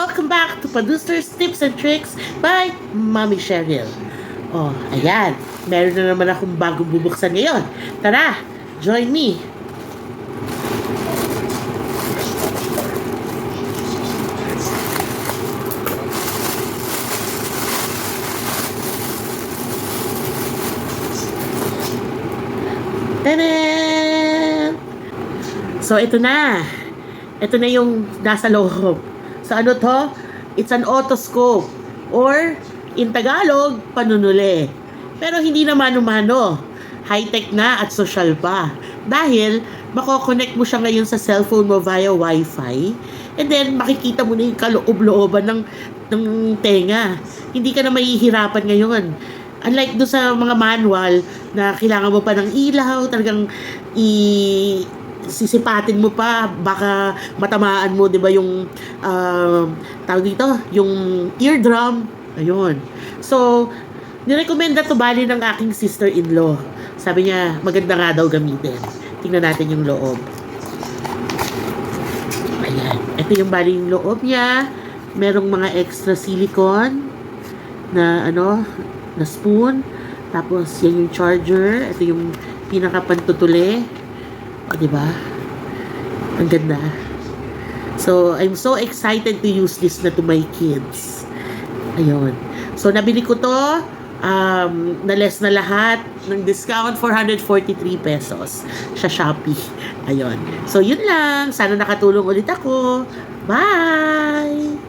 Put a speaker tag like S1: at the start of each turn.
S1: welcome back to Producer's Tips and Tricks by Mommy Cheryl. Oh, ayan. Meron na naman akong bagong bubuksan ngayon. Tara, join me. Tadan! So, ito na. Ito na yung nasa loob. So, ano to? It's an otoscope. Or, in Tagalog, panunuli. Pero hindi naman umano. High-tech na at social pa. Dahil, mako-connect mo siya ngayon sa cellphone mo via Wi-Fi. And then, makikita mo na yung kaloob-looban ng tenga. Hindi ka na mahihirapan ngayon. Unlike doon sa mga manual na kailangan mo pa ng ilaw, talagang sisipatin mo pa, baka matamaan mo, 'di ba, yung tawag dito, yung eardrum. Ayun. So, nirekomenda to bali ng aking sister-in-law. Sabi niya, maganda nga daw gamitin. Tingnan natin yung loob. Ayan. Ito yung bali yung loob niya. Merong mga extra silicone na na spoon. Tapos, yan yung charger. Ito yung pinaka-pantutuli. O, diba? Ang ganda. So, I'm so excited to use this na to my kids. Ayun. So, nabili ko to. Na less na lahat ng discount, 443 pesos sa Shopee. Ayun. So, yun lang. Sana nakatulong ulit ako. Bye!